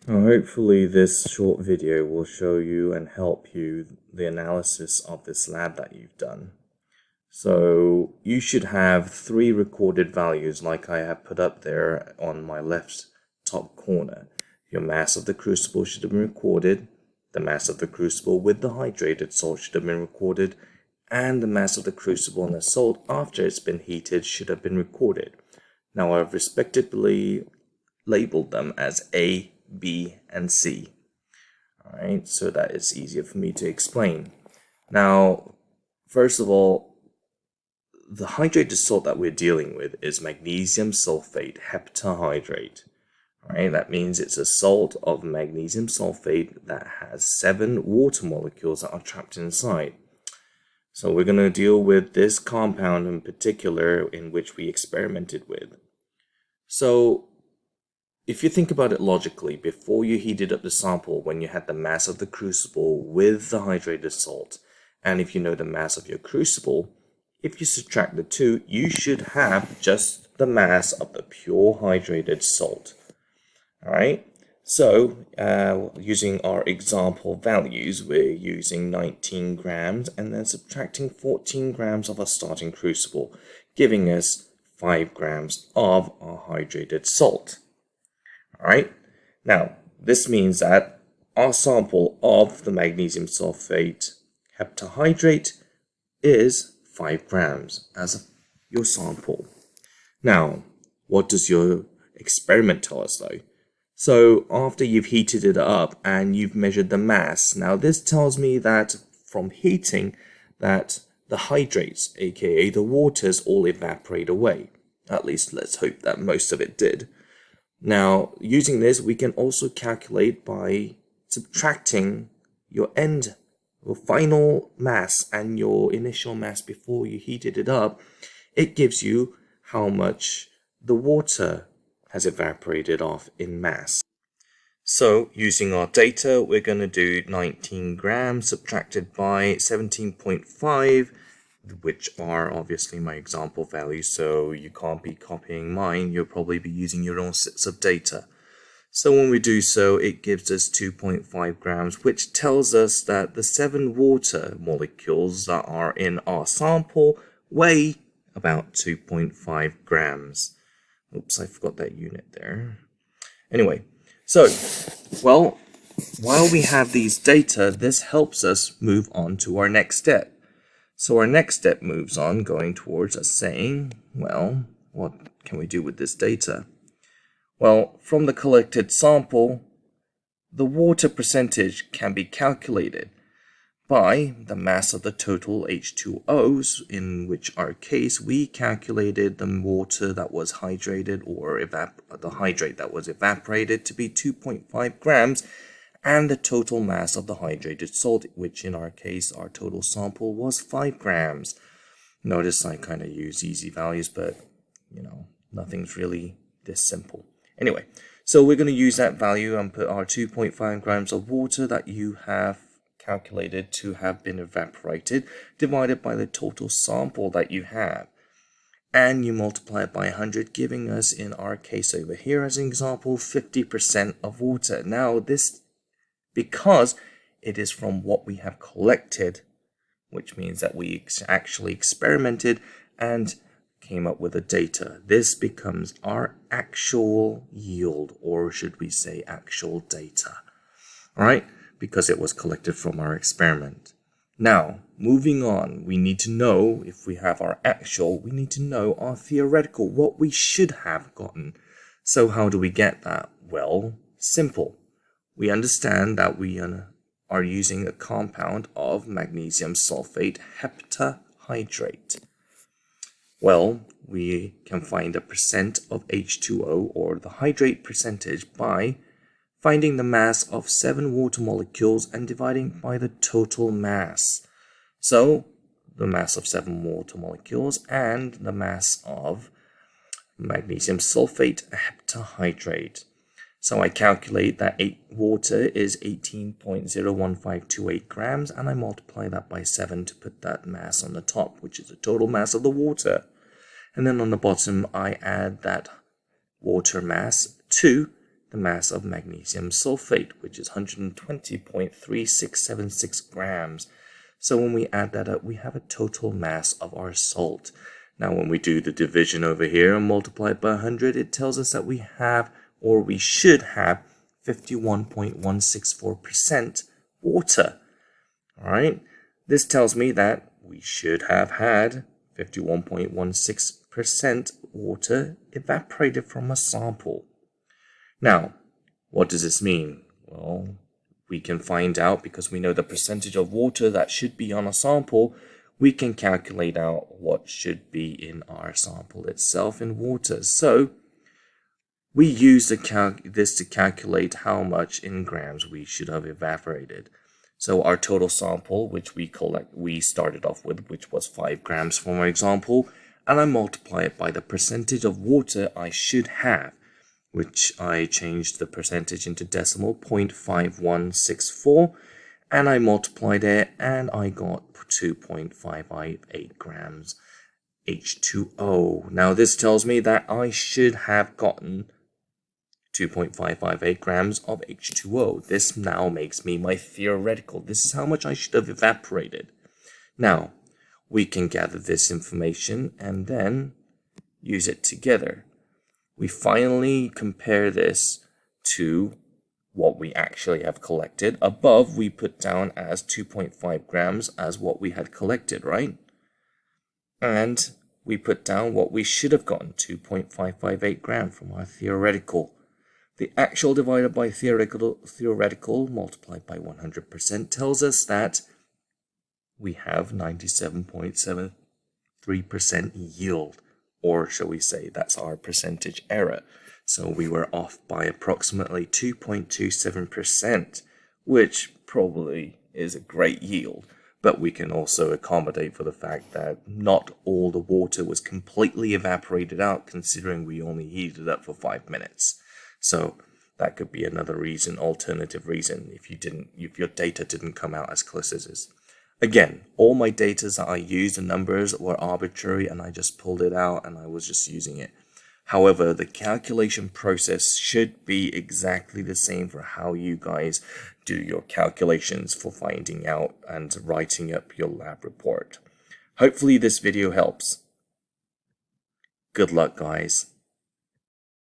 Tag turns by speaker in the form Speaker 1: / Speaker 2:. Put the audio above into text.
Speaker 1: Hopefully this short video will show you and help you the analysis of this lab that you've done. So you should have 3 recorded values like I have put up there on my left top corner. Your mass of the crucible should have been recorded, the mass of the crucible with the hydrated salt should have been recorded, and the mass of the crucible and the salt after it's been heated should have been recorded. Now I've respectively labeled them as A, B, and C. Alright, so that it's easier for me to explain. Now, first of all, the hydrated salt that we're dealing with is magnesium sulfate heptahydrate. Alright, that means it's a salt of magnesium sulfate that has 7 water molecules that are trapped inside. So we're going to deal with this compound in particular in which we experimented with. So if you think about it logically, before you heated up the sample when you had the mass of the crucible with the hydrated salt, and if you know the mass of your crucible, if you subtract the two, you should have just the mass of the pure hydrated salt. Alright, so using our example values, we're using 19 grams and then subtracting 14 grams of our starting crucible, giving us 5 grams of our hydrated salt. Alright, now this means that our sample of the magnesium sulfate heptahydrate is 5 grams as your sample. Now, what does your experiment tell us though? So after you've heated it up and you've measured the mass, now this tells me that from heating that the hydrates, aka the waters, all evaporate away. At least let's hope that most of it did. Now, using this, we can also calculate by subtracting your final mass and your initial mass before you heated it up. It gives you how much the water has evaporated off in mass. So, using our data, we're going to do 19 grams subtracted by 17.5, which are obviously my example values, so you can't be copying mine, you'll probably be using your own sets of data. So when we do so, it gives us 2.5 grams, which tells us that the 7 water molecules that are in our sample weigh about 2.5 grams. Oops, I forgot that unit there. Anyway, so, well, while we have these data, this helps us move on to our next step. So our next step moves on, going towards us saying, well, what can we do with this data? Well, from the collected sample, the water percentage can be calculated by the mass of the total H2Os, in which our case we calculated the water that was hydrated or the hydrate that was evaporated to be 2.5 grams, and the total mass of the hydrated salt, which in our case, our total sample was 5 grams. Notice I kind of use easy values, but, nothing's really this simple. Anyway, so we're going to use that value and put our 2.5 grams of water that you have calculated to have been evaporated, divided by the total sample that you have. And you multiply it by 100, giving us, in our case over here as an example, 50% of water. Now this, because it is from what we have collected, which means that we actually experimented and came up with the data. This becomes our actual yield, or should we say actual data, right? Because it was collected from our experiment. Now, moving on, we need to know, if we have our actual, we need to know our theoretical, what we should have gotten. So how do we get that? Well, simple. We understand that we are using a compound of magnesium sulfate heptahydrate. Well, we can find a percent of H2O, or the hydrate percentage, by finding the mass of 7 water molecules and dividing by the total mass. So, the mass of 7 water molecules and the mass of magnesium sulfate heptahydrate. So I calculate that water is 18.01528 grams, and I multiply that by 7 to put that mass on the top, which is the total mass of the water. And then on the bottom, I add that water mass to the mass of magnesium sulfate, which is 120.3676 grams. So when we add that up, we have a total mass of our salt. Now, when we do the division over here and multiply it by 100, it tells us that we have, or we should have, 51.164% water. All right, this tells me that we should have had 51.16% water evaporated from a sample. Now, what does this mean? Well, we can find out because we know the percentage of water that should be on a sample. We can calculate out what should be in our sample itself in water. So we use this to calculate how much in grams we should have evaporated. So our total sample, which we started off with, which was 5 grams for my example, and I multiply it by the percentage of water I should have, which I changed the percentage into decimal 0.5164, and I multiplied it, and I got 2.558 grams H2O. Now this tells me that I should have gotten 2.558 grams of H2O. This now makes me my theoretical. This is how much I should have evaporated. Now, we can gather this information and then use it together. We finally compare this to what we actually have collected. Above, we put down as 2.5 grams as what we had collected, right? And we put down what we should have gotten, 2.558 grams from our theoretical. The actual divided by theoretical multiplied by 100% tells us that we have 97.73% yield, or shall we say that's our percentage error. So we were off by approximately 2.27%, which probably is a great yield, but we can also accommodate for the fact that not all the water was completely evaporated out, considering we only heated it up for 5 minutes. So that could be another reason, alternative reason, if your data didn't come out as close as this. Again, all my data that I used, the numbers were arbitrary, and I just pulled it out and I was just using it. However, the calculation process should be exactly the same for how you guys do your calculations for finding out and writing up your lab report. Hopefully this video helps. Good luck, guys.